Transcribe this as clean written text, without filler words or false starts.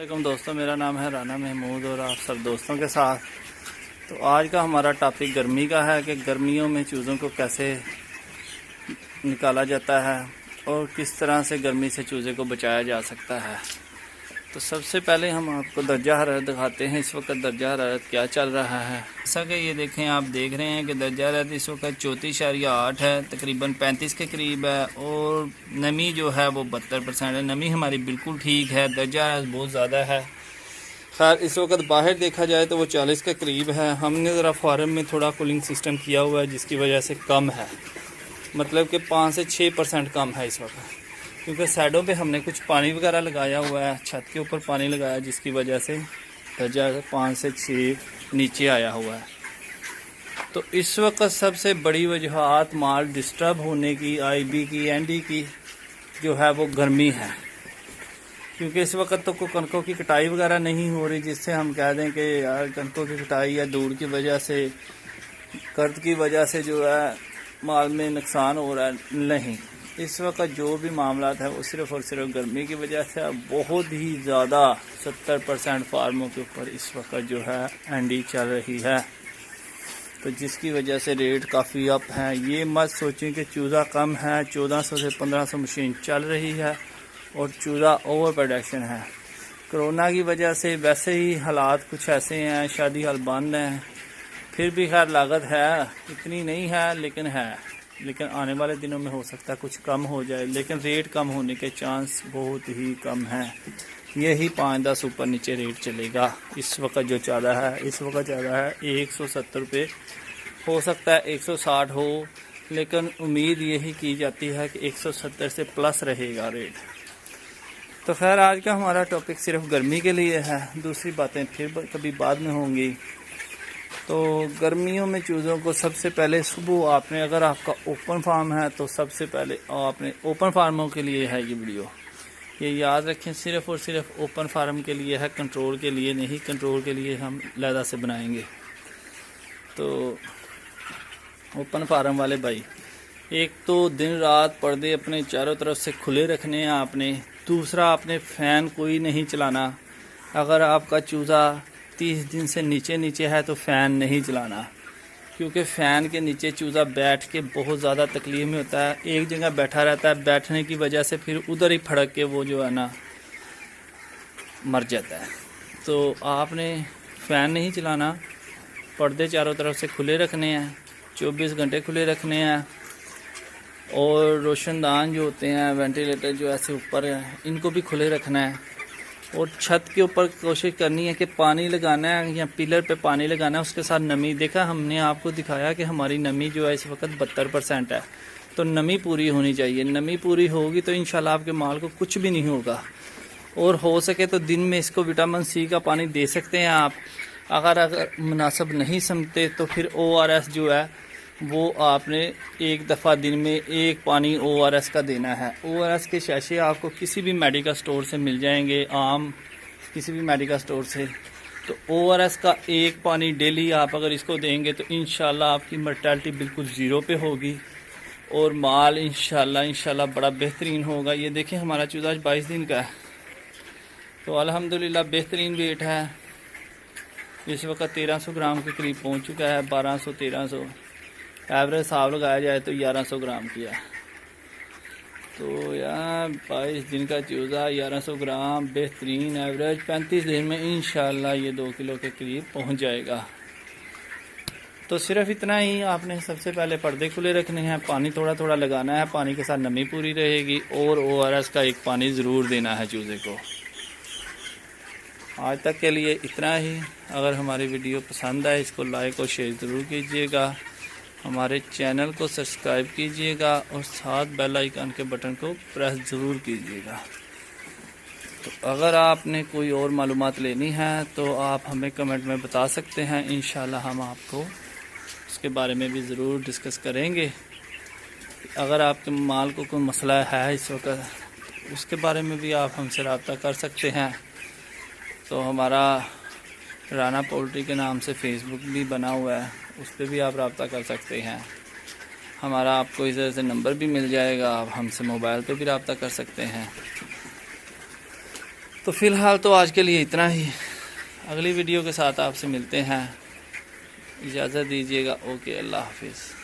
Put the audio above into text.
वालेकुम दोस्तों, मेरा नाम है राना महमूद और आप सब दोस्तों के साथ। तो आज का हमारा टॉपिक गर्मी का है कि गर्मियों में चूज़ों को कैसे निकाला जाता है और किस तरह से गर्मी से चूज़े को बचाया जा सकता है। तो सबसे पहले हम आपको दर्जा हरारत दिखाते हैं। इस वक्त दर्जा हरारत क्या चल रहा है, जैसा कि ये देखें, आप देख रहे हैं कि दर्जा हरारत इस वक्त 34.8 है, तकरीबन 35 के करीब है और नमी जो है वो 72% है। नमी हमारी बिल्कुल ठीक है, दर्जा हरारत बहुत ज़्यादा है। खैर इस वक्त बाहर देखा जाए तो वो 40 के करीब है। हमने ज़रा फार्म में थोड़ा कूलिंग सिस्टम किया हुआ है जिसकी वजह से कम है, मतलब कि 5 से 6% कम है इस वक्त, क्योंकि साइडों पे हमने कुछ पानी वगैरह लगाया हुआ है, छत के ऊपर पानी लगाया जिसकी वजह से दर्जा 5 से 6 नीचे आया हुआ है। तो इस वक्त सबसे बड़ी वजूहात माल डिस्टर्ब होने की, आईबी की, एनडी की जो है वो गर्मी है, क्योंकि इस वक्त तो कोई कणकों की कटाई वगैरह नहीं हो रही जिससे हम कह दें कि यार कणकों की कटाई या धूड़ की वजह से, गर्द की वजह से जो है माल में नुकसान हो रहा है। नहीं, इस वक्त जो भी मामला है वो सिर्फ़ और सिर्फ गर्मी की वजह से बहुत ही ज़्यादा 70% फार्मों के ऊपर इस वक्त जो है एंडी चल रही है, तो जिसकी वजह से रेट काफ़ी अप है। ये मत सोचें कि चूज़ा कम है, 1400 से 1500 मशीन चल रही है और चूज़ा ओवर प्रोडक्शन है। कोरोना की वजह से वैसे ही हालात कुछ ऐसे हैं, शादी हाल बंद हैं, फिर भी खैर लागत है, इतनी नहीं है लेकिन है, लेकिन आने वाले दिनों में हो सकता है कुछ कम हो जाए, लेकिन रेट कम होने के चांस बहुत ही कम हैं। यही 5-10 ऊपर नीचे रेट चलेगा। इस वक्त जो चल रहा है, इस वक्त चल रहा है 170 रुपये, हो सकता है 160 हो, लेकिन उम्मीद यही की जाती है कि 170 से प्लस रहेगा रेट। तो खैर आज का हमारा टॉपिक सिर्फ गर्मी के लिए है, दूसरी बातें फिर कभी बाद में होंगी। तो गर्मियों में चूज़ों को सबसे पहले सुबह आपने, अगर आपका ओपन फार्म है तो सबसे पहले आपने, ओपन फार्मों के लिए है ये वीडियो, ये याद रखें, सिर्फ़ और सिर्फ ओपन फार्म के लिए है, कंट्रोल के लिए नहीं। कंट्रोल के लिए हम अलहदा से बनाएंगे। तो ओपन फार्म वाले भाई, एक तो दिन रात पर्दे अपने चारों तरफ से खुले रखने हैं आपने। दूसरा, आपने फ़ैन कोई नहीं चलाना। अगर आपका चूज़ा 30 दिन से नीचे है तो फ़ैन नहीं चलाना, क्योंकि फ़ैन के नीचे चूज़ा बैठ के बहुत ज़्यादा तकलीफ़ में होता है, एक जगह बैठा रहता है, बैठने की वजह से फिर उधर ही फड़क के वो जो है ना मर जाता है। तो आपने फ़ैन नहीं चलाना, पर्दे चारों तरफ से खुले रखने हैं, 24 घंटे खुले रखने हैं, और रोशनदान जो होते हैं, वेंटिलेटर जो ऐसे ऊपर है, इनको भी खुले रखना है। और छत के ऊपर कोशिश करनी है कि पानी लगाना है या पिलर पे पानी लगाना है, उसके साथ नमी। देखा, हमने आपको दिखाया कि हमारी नमी जो है इस वक्त 72% है, तो नमी पूरी होनी चाहिए। नमी पूरी होगी तो इंशाल्लाह आपके माल को कुछ भी नहीं होगा। और हो सके तो दिन में इसको विटामिन सी का पानी दे सकते हैं आप। अगर मुनासिब नहीं समझते तो फिर ORS जो है वो आपने एक दफ़ा दिन में एक पानी ORS का देना है। ORS के शैशे आपको किसी भी मेडिकल स्टोर से मिल जाएंगे, आम किसी भी मेडिकल स्टोर से। तो ORS का एक पानी डेली आप अगर इसको देंगे तो इंशाल्लाह आपकी मर्टेलिटी बिल्कुल ज़ीरो पे होगी और माल इंशाल्लाह बड़ा बेहतरीन होगा। ये देखें, हमारा चूज़ा 22 दिन का है, तो अल्हम्दुलिल्लाह बेहतरीन वेट है। इस वक्त 1300 ग्राम के करीब पहुँच चुका है, 1200-1300 एवरेज हिसाब लगाया जाए तो 1100 ग्राम किया। तो यार 22 दिन का चूज़ा 1100 ग्राम बेहतरीन एवरेज, 35 दिन में इंशाल्लाह ये 2 किलो के करीब पहुंच जाएगा। तो सिर्फ इतना ही आपने सबसे पहले पर्दे खुले रखने हैं, पानी थोड़ा थोड़ा लगाना है, पानी के साथ नमी पूरी रहेगी, और ORS का एक पानी ज़रूर देना है चूज़े को। आज तक के लिए इतना ही। अगर हमारी वीडियो पसंद आए इसको लाइक और शेयर ज़रूर कीजिएगा, हमारे चैनल को सब्सक्राइब कीजिएगा और साथ बेल आइकन के बटन को प्रेस ज़रूर कीजिएगा। तो अगर आपने कोई और मालूमात लेनी है तो आप हमें कमेंट में बता सकते हैं, इंशाल्लाह हम आपको उसके बारे में भी ज़रूर डिस्कस करेंगे। अगर आपके माल को कोई मसला है इस वक्त, उसके बारे में भी आप हमसे रब्ता कर सकते हैं। तो हमारा राना पोल्ट्री के नाम से फेसबुक भी बना हुआ है, उस पर भी आप रब्ता कर सकते हैं। हमारा आपको इस तरह से नंबर भी मिल जाएगा, आप हमसे मोबाइल पे भी रब्ता कर सकते हैं। तो फ़िलहाल तो आज के लिए इतना ही। अगली वीडियो के साथ आपसे मिलते हैं। इजाज़त दीजिएगा। ओके, अल्लाह हाफिज़।